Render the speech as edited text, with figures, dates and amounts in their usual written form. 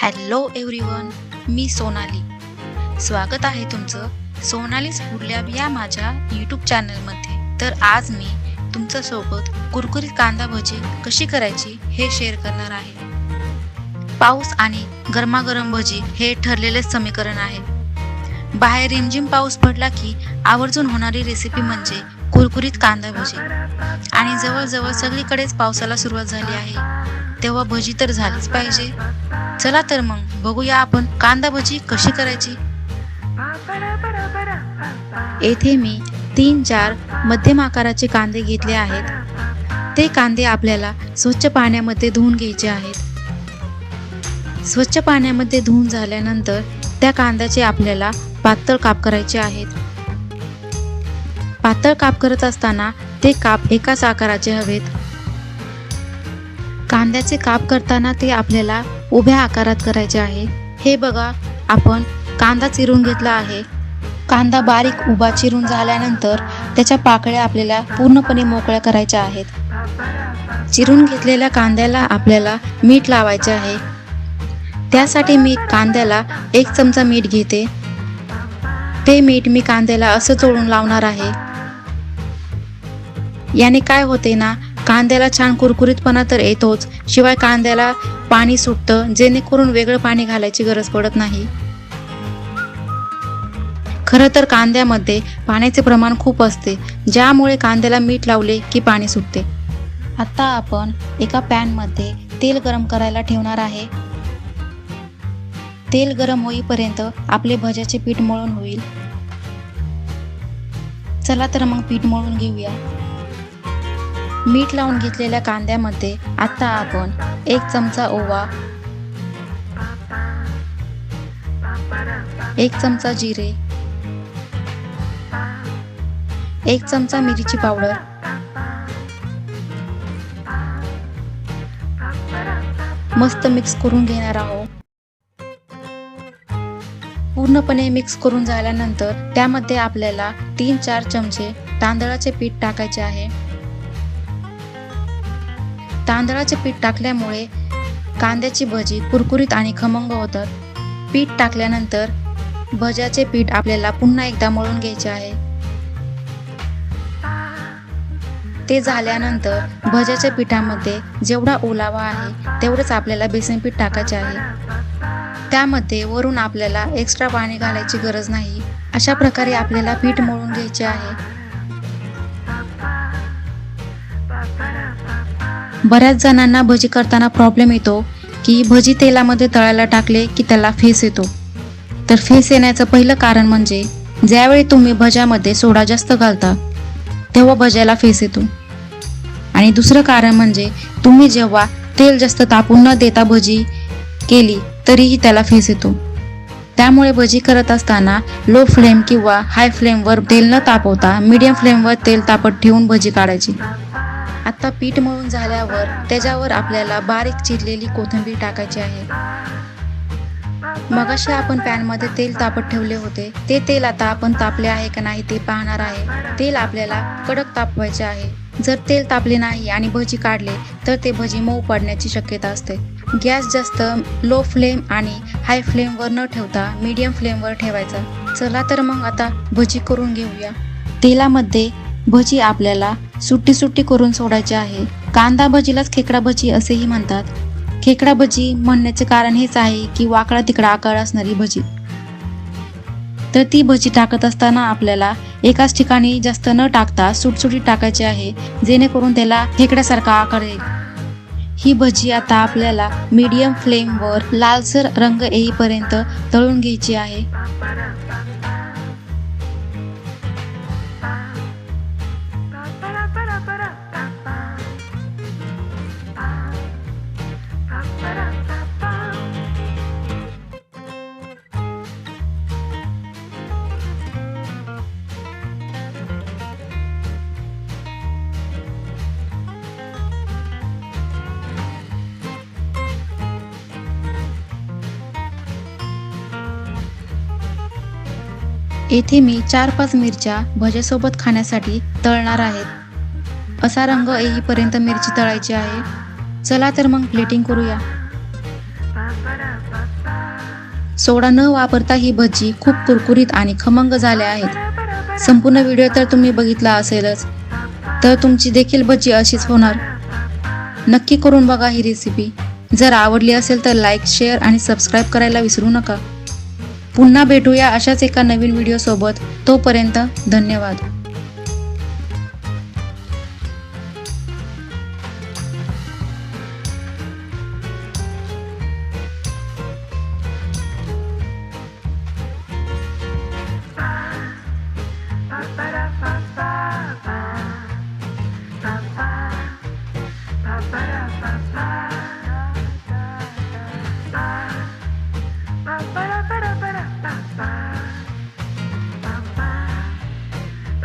Hello everyone, मी सोनाली. स्वागत आहे तुमचं सोनालीज फूड लॅब या माझ्या यूट्यूब चॅनलमध्ये. तर आज मी तुमच्यासोबत कुरकुरीत कांदा भजी कशी करायची हे शेअर करणार आहे. पाऊस आणि गरमागरम भजी हे ठरलेलेच समीकरण आहे. बाहेर रिमझिम पाऊस पडला की आवर्जून होणारी रेसिपी म्हणजे कुरकुरीत कांदा भजी. आणि जवळजवळ सगळीकडेच पावसाला सुरुवात झाली आहे, तेव्हा भजी तर झालीच पाहिजे. चला तर मग बघूया आपण कांदा भजी कशी करायची. येथे मी 3-4 मध्यम आकाराचे कांदे घेतले आहेत. ते कांदे आपल्याला स्वच्छ पाण्यामध्ये धुवून घ्यायचे आहेत. स्वच्छ पाण्यामध्ये धुवून झाल्यानंतर त्या कांद्याचे आपल्याला पातळ काप करायचे आहेत. पातळ काप करत असताना ते काप एकाच आकाराचे हवेत. कांद्याचे काप करताना ते आपल्याला उभ्या आकारात करायचे आहे. हे बघा, आपण कांदा चिरून घेतला आहे. कांदा बारीक उभा चिरून झाल्यानंतर त्याच्या पाकळ्या आपल्याला पूर्णपणे मोकळ्या करायच्या आहेत. चिरून घेतलेल्या कांद्याला आपल्याला मीठ लावायचे आहे. त्यासाठी मी कांद्याला 1 चमचा मीठ घेते. ते मीठ मी कांद्याला असं चोळून लावणार आहे. याने काय होते ना, कांद्याला छान कुरकुरीतपणा तर येतोच, शिवाय कांद्याला पाणी सुटतं, जेणेकरून वेगळं पाणी घालायची गरज पडत नाही. खरं तर कांद्यामध्ये पाण्याचे प्रमाण खूप असते, ज्यामुळे कांद्याला मीठ लावले की पाणी सुटते. आता आपण एका पॅनमध्ये तेल गरम करायला ठेवणार आहे. तेल गरम होईपर्यंत आपले भज्याचे पीठ मळून होईल. चला तर मग पीठ मळून घेऊया. मीठ लावून घेतलेल्या कांद्यामध्ये आता आपण 1 चमचा ओवा, 1 चमचा जिरे, 1 चमचा मिरची पावडर, मस्त मिक्स करून घेणार आहोत. पूर्णपणे मिक्स करून झाल्यानंतर त्यामध्ये आपल्याला 3-4 चमचे तांदळाचे पीठ टाकायचे आहे. तांदळाचे पीठ टाकल्यामुळे कांद्याची भजी कुरकुरीत आणि खमंग होतात. पीठ टाकल्यानंतर भज्याचे पीठ आपल्याला पुन्हा एकदा मळून घ्यायचे आहे. ते झाल्यानंतर भज्याच्या पिठामध्ये जेवढा ओलावा आहे तेवढंच आपल्याला बेसन पीठ टाकायचे आहे. त्यामध्ये वरून आपल्याला एक्स्ट्रा पाणी घालायची गरज नाही. अशा प्रकारे आपल्याला पीठ मळून घ्यायचे आहे. बऱ्याच जणांना भजी करताना प्रॉब्लेम येतो की भजी तेलामध्ये तळायला टाकले की त्याला फेस येतो. तर फेस येण्याचं पहिलं कारण म्हणजे ज्यावेळी तुम्ही भज्यामध्ये सोडा जास्त घालता तेव्हा भज्याला फेस येतो. आणि दुसरं कारण म्हणजे तुम्ही जेव्हा तेल जास्त तापून न देता भजी केली तरीही त्याला फेस येतो. त्यामुळे भजी करत असताना लो फ्लेम किंवा हाय फ्लेमवर तेल न तापवता मीडियम फ्लेमवर तेल तापत ठेवून भजी काढायची. आता पीठ मळून झाल्यावर त्याच्यावर आपल्याला बारीक चिरलेली कोथिंबीर टाकायची आहे. मगाशी आपण पॅनमध्ये तेल तापत ठेवले होते, ते तेल आता आपण तापले आहे का नाही ते पाहणार आहे. तेल आपल्याला कडक तापवायचे आहे. जर तेल तापले नाही आणि भजी काढले तर ते भजी मऊ पडण्याची शक्यता असते. गॅस जास्त लो फ्लेम आणि हाय फ्लेमवर न ठेवता मीडियम फ्लेमवर ठेवायचा. चला तर मग आता भजी करून घेऊया. तेलामध्ये भजी आपल्याला सुट्टी सुट्टी करून सोडायची आहे. कांदा भजीलाच खेकडा भजी असेही म्हणतात. खेकडा भजी म्हणण्याचे कारण हेच आहे की वाकडा तिकडा आकार असणारी भजी. तर ती भजी टाकत असताना आपल्याला एकाच ठिकाणी जास्त न टाकता सुटसुटीत टाकायची आहे, जेणेकरून त्याला खेकड्यासारखा आकार येईल. ही भजी आता आपल्याला मीडियम फ्लेमवर लालसर रंग येईपर्यंत तळून घ्यायची आहे. येथे मी 4-5 मिरच्या भज्यासोबत खाण्यासाठी तळणार आहेत. असा रंग येईपर्यंत मिरची तळायची आहे. चला तर मग प्लेटिंग करूया. सोडा न वापरता ही भजी खूप कुरकुरीत आणि खमंग झाल्या आहेत. संपूर्ण व्हिडिओ तर तुम्ही बघितला असेलच, तर तुमची देखील भजी अशीच होणार. नक्की करून बघा ही रेसिपी. जर आवडली असेल तर लाईक, शेअर आणि सबस्क्राईब करायला विसरू नका. पुन्हा भेटूया अशाच एका नवीन व्हिडिओ सोबत. तोपर्यंत धन्यवाद.